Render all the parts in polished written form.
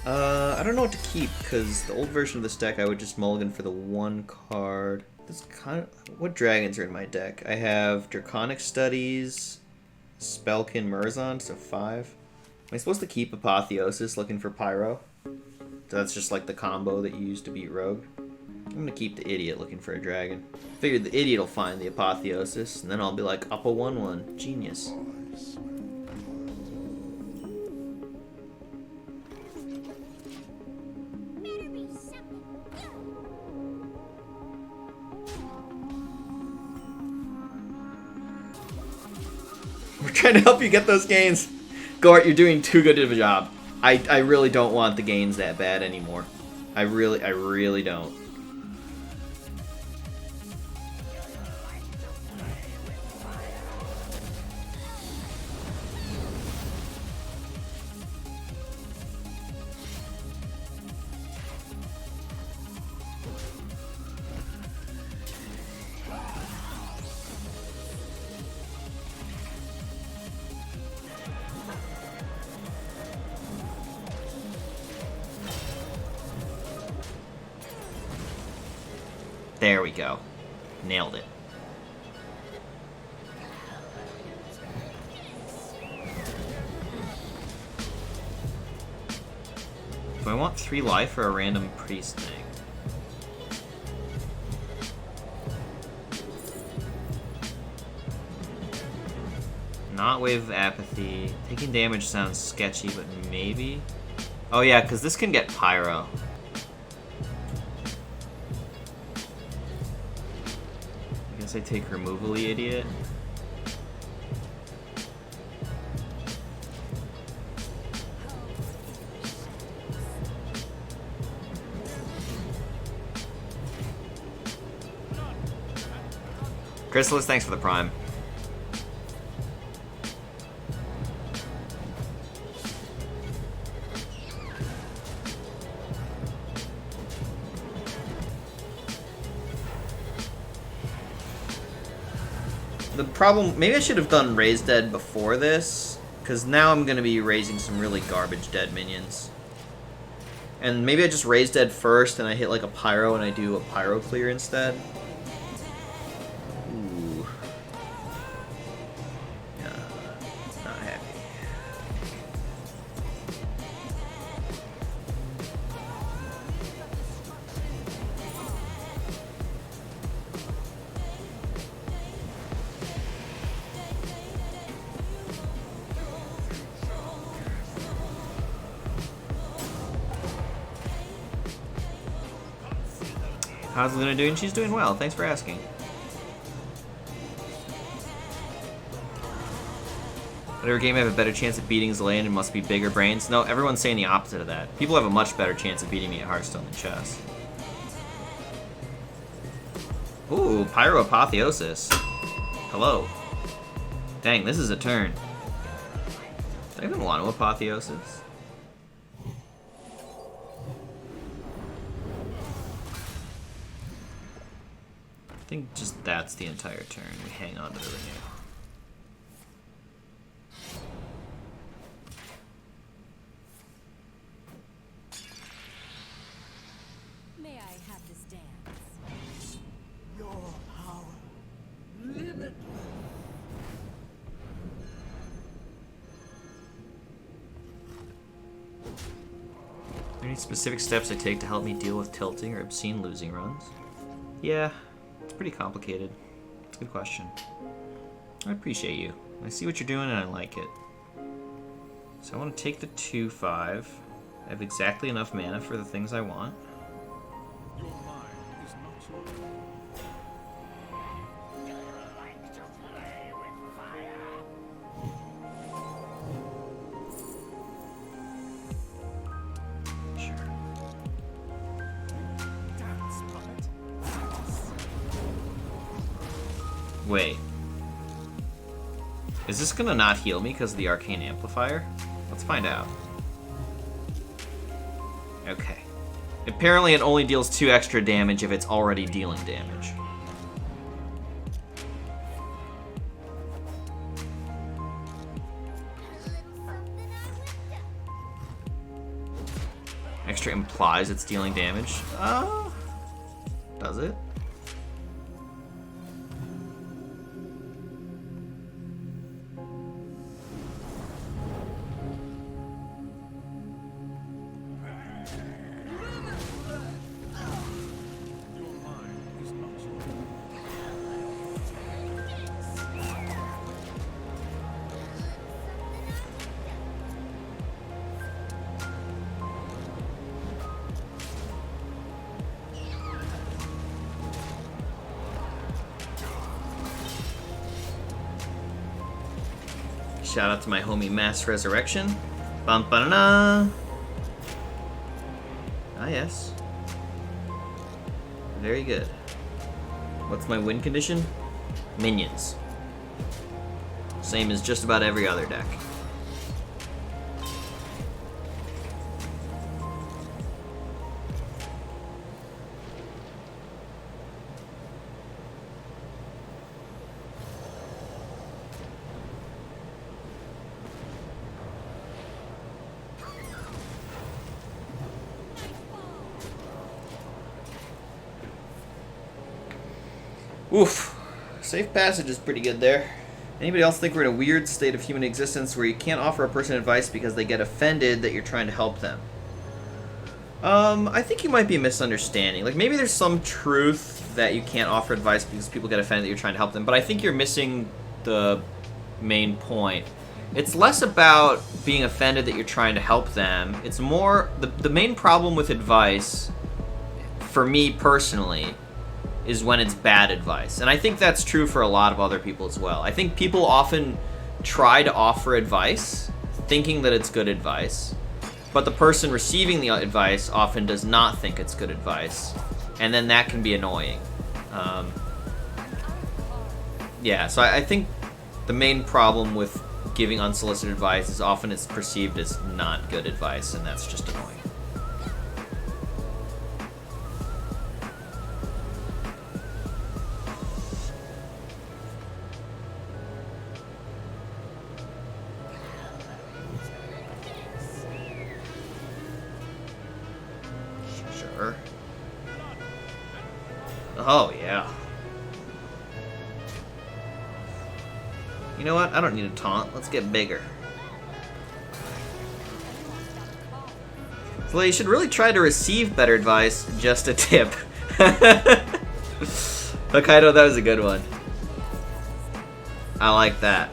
I don't know what to keep, because the old version of this deck I would just mulligan for the one card. This kind of... What dragons are in my deck? I have Draconic Studies, Spellkin Murzon, so 5. Am I supposed to keep Apotheosis looking for Pyro? So that's just like the combo that you use to beat Rogue. I'm gonna keep the Idiot looking for a dragon. Figured the Idiot will find the Apotheosis, and then I'll be like, up a 1/1. Genius. We're trying to help you get those gains. Gort, you're doing too good of a job. I really don't want the gains that bad anymore. I really don't. There we go. Nailed it. Do I want 3 life or a random priest thing? Not Wave of Apathy. Taking damage sounds sketchy, but maybe? Oh yeah, because this can get Pyro. I guess I take Removally, Idiot. Chrysalis, thanks for the prime. The problem, maybe I should have done Raise Dead before this, because now I'm going to be raising some really garbage dead minions. And maybe I just Raise Dead first and I hit like a Pyro and I do a Pyro clear instead. Ooh. Not happy. How's Luna doing? She's doing well. Thanks for asking. Whatever game I have a better chance of beating Zalae and must be bigger brains? No, everyone's saying the opposite of that. People have a much better chance of beating me at Hearthstone than chess. Ooh, Pyro Apotheosis. Hello. Dang, this is a turn. Do I even want to Apotheosis? I think just that's the entire turn. We hang on to the renew. May I have this dance? Your power, limitless. Are there any specific steps I take to help me deal with tilting or obscene losing runs? Yeah. It's pretty complicated. It's a good question. I appreciate you. I see what you're doing and I like it. So I want to take the 2/5. I have exactly enough mana for the things I want. Your mind is not your Sure. dance puppet. Wait. Is this gonna not heal me because of the Arcane Amplifier? Let's find out. Okay. Apparently it only deals 2 extra damage if it's already dealing damage. Extra implies it's dealing damage. Does it? Your mind is not yours. Shout out to my homie Mass Resurrection. Bum ba na. Ah yes. Very good. What's my win condition? Minions. Same as just about every other deck. Oof. Safe passage is pretty good there. Anybody else think we're in a weird state of human existence where you can't offer a person advice because they get offended that you're trying to help them? I think you might be misunderstanding. Like, maybe there's some truth that you can't offer advice because people get offended that you're trying to help them, but I think you're missing the main point. It's less about being offended that you're trying to help them. It's more, the main problem with advice, for me personally, is when it's bad advice. And I think that's true for a lot of other people as well. I think people often try to offer advice thinking that it's good advice, but the person receiving the advice often does not think it's good advice, and then that can be annoying. Yeah, so I think the main problem with giving unsolicited advice is often it's perceived as not good advice, and that's just annoying. Sure. Oh, yeah. You know what? I don't need a taunt. Let's get bigger. So you should really try to receive better advice. Just a tip. Hokkaido, that was a good one. I like that.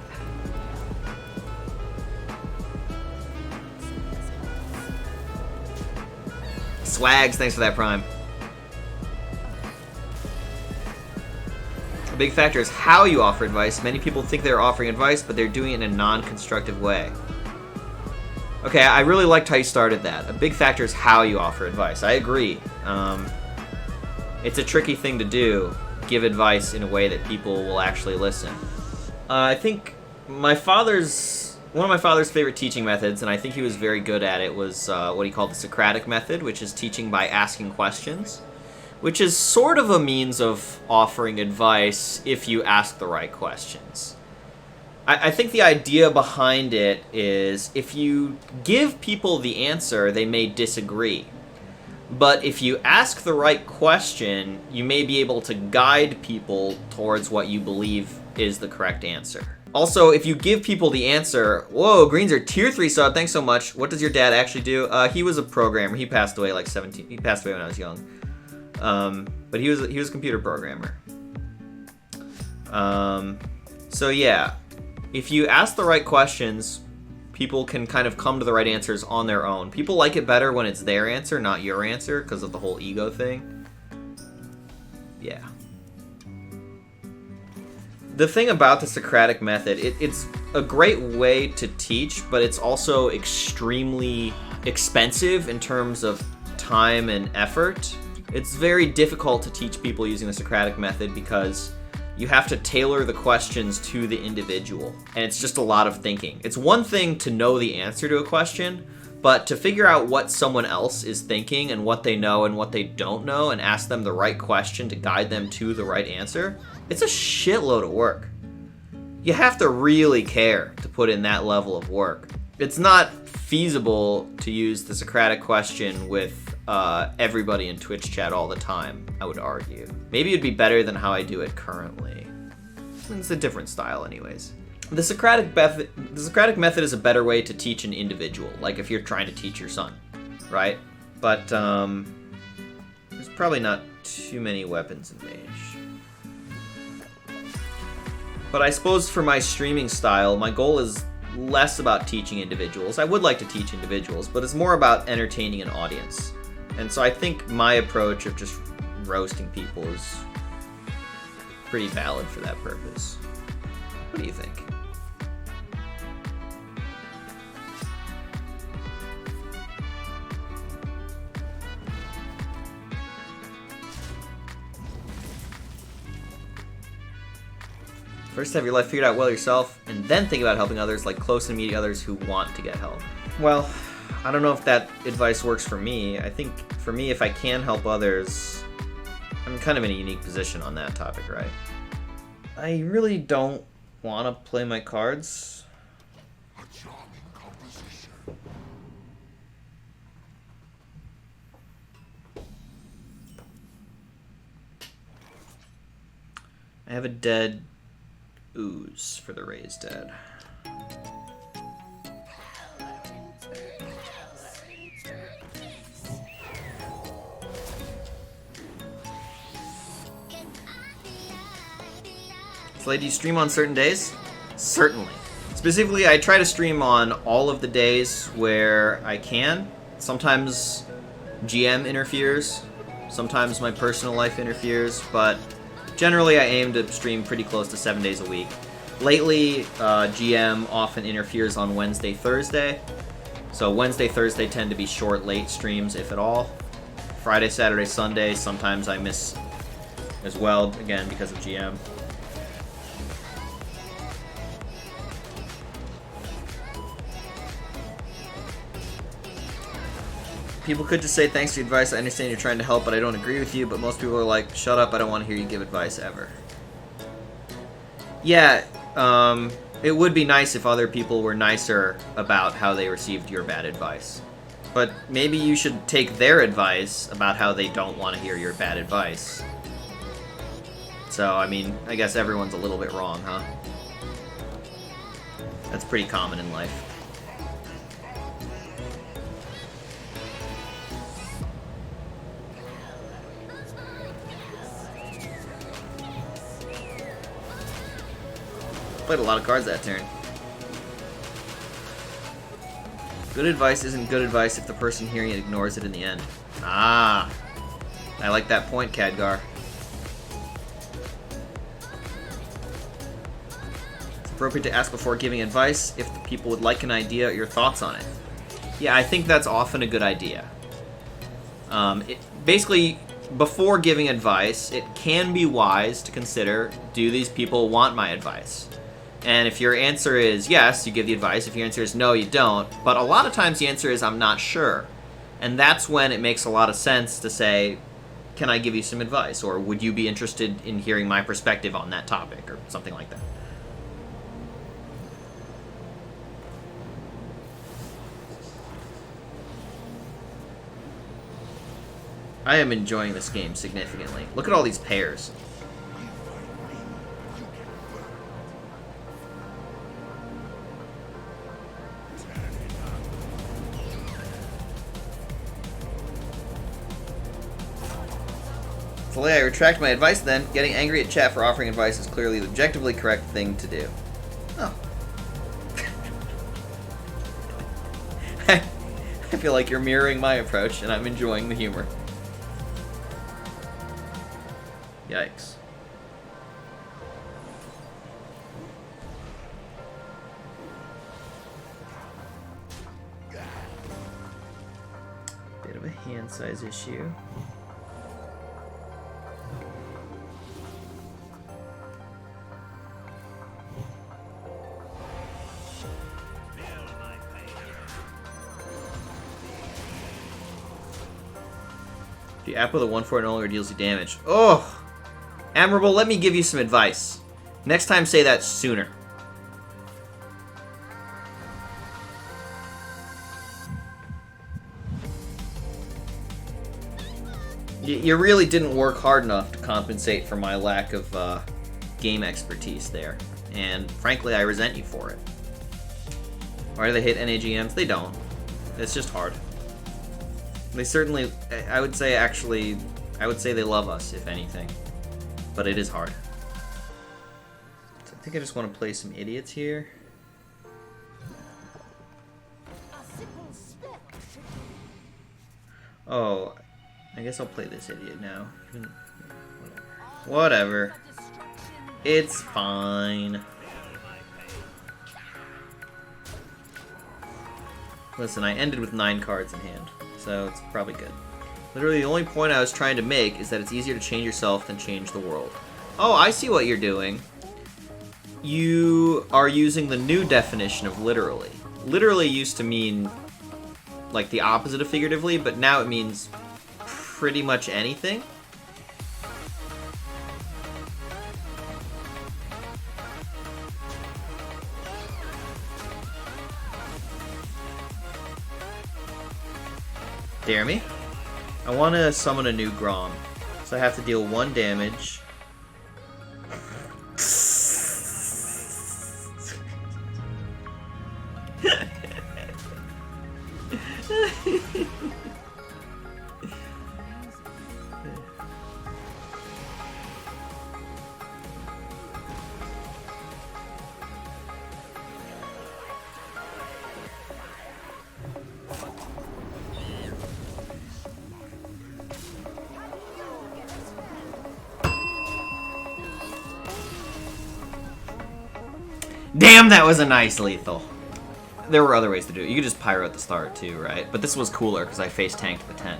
Swags, thanks for that prime. A big factor is how you offer advice. Many people think they're offering advice, but they're doing it in a non-constructive way. Okay, I really liked how you started that. A big factor is how you offer advice. I agree. It's a tricky thing to do, give advice in a way that people will actually listen. I think one of my father's favorite teaching methods, and I think he was very good at it, was what he called the Socratic method, which is teaching by asking questions, which is sort of a means of offering advice if you ask the right questions. I think the idea behind it is if you give people the answer, they may disagree. But if you ask the right question, you may be able to guide people towards what you believe is the correct answer. Also, if you give people the answer, whoa, greens are tier 3 sub, thanks so much. What does your dad actually do? He was a programmer. He passed away like 17. He passed away when I was young. But he was a computer programmer. So yeah, if you ask the right questions, people can kind of come to the right answers on their own. People like it better when it's their answer, not your answer, because of the whole ego thing. Yeah. The thing about the Socratic method, it's a great way to teach, but it's also extremely expensive in terms of time and effort. It's very difficult to teach people using the Socratic method because you have to tailor the questions to the individual, and it's just a lot of thinking. It's one thing to know the answer to a question, but to figure out what someone else is thinking and what they know and what they don't know and ask them the right question to guide them to the right answer, it's a shitload of work. You have to really care to put in that level of work. it's not feasible to use the Socratic question with everybody in Twitch chat all the time, I would argue. Maybe it'd be better than how I do it currently. It's a different style anyways. The Socratic method is a better way to teach an individual, like if you're trying to teach your son, right? But there's probably not too many weapons in Mage. But I suppose for my streaming style, my goal is less about teaching individuals. I would like to teach individuals, but it's more about entertaining an audience. And so I think my approach of just roasting people is pretty valid for that purpose. What do you think? First, have your life figured out well yourself, and then think about helping others, like close and immediate others who want to get help. Well, I don't know if that advice works for me. I think, for me, if I can help others, I'm kind of in a unique position on that topic, right? I really don't want to play my cards. A charming composition. I have a dead ooze for the raised dead. Zalae, do you stream on certain days? Certainly. Specifically, I try to stream on all of the days where I can. Sometimes GM interferes, sometimes my personal life interferes, but generally I aim to stream pretty close to 7 days a week. Lately, GM often interferes on Wednesday, Thursday. So Wednesday, Thursday tend to be short, late streams, if at all. Friday, Saturday, Sunday, sometimes I miss as well, again, because of GM. People could just say, thanks for the advice, I understand you're trying to help, but I don't agree with you, but most people are like, shut up, I don't want to hear you give advice ever. Yeah, it would be nice if other people were nicer about how they received your bad advice. But maybe you should take their advice about how they don't want to hear your bad advice. So, I mean, I guess everyone's a little bit wrong, huh? That's pretty common in life. Played a lot of cards that turn. Good advice isn't good advice if the person hearing it ignores it in the end. Ah, I like that point, Khadgar. It's appropriate to ask before giving advice if the people would like an idea or your thoughts on it. Yeah, I think that's often a good idea. Basically, before giving advice, it can be wise to consider, do these people want my advice? And if your answer is yes, you give the advice. If your answer is no, you don't. But a lot of times the answer is I'm not sure. And that's when it makes a lot of sense to say, can I give you some advice? Or would you be interested in hearing my perspective on that topic? Or something like that. I am enjoying this game significantly. Look at all these pairs. Zalae, I retract my advice then. Getting angry at chat for offering advice is clearly the objectively correct thing to do. Oh. I feel like you're mirroring my approach, and I'm enjoying the humor. Yikes. Bit of a hand size issue. If you app with a 1/4 no longer deals you damage. Oh! Admirable, let me give you some advice. Next time, say that sooner. You really didn't work hard enough to compensate for my lack of game expertise there. And frankly, I resent you for it. Why do they hit NAGMs? They don't. It's just hard. They certainly, I would say they love us, if anything. But it is hard. So I think I just want to play some idiots here. Oh, I guess I'll play this idiot now. Whatever. It's fine. Listen, I ended with 9 cards in hand, so it's probably good. Literally, the only point I was trying to make is that it's easier to change yourself than change the world. Oh, I see what you're doing. You are using the new definition of literally. Literally used to mean like the opposite of figuratively, but now it means pretty much anything. Dare me? I want to summon a new Grom, so I have to deal 1 damage. Damn, that was a nice lethal. There were other ways to do it. You could just pyro at the start too, right? But this was cooler because I face tanked the 10.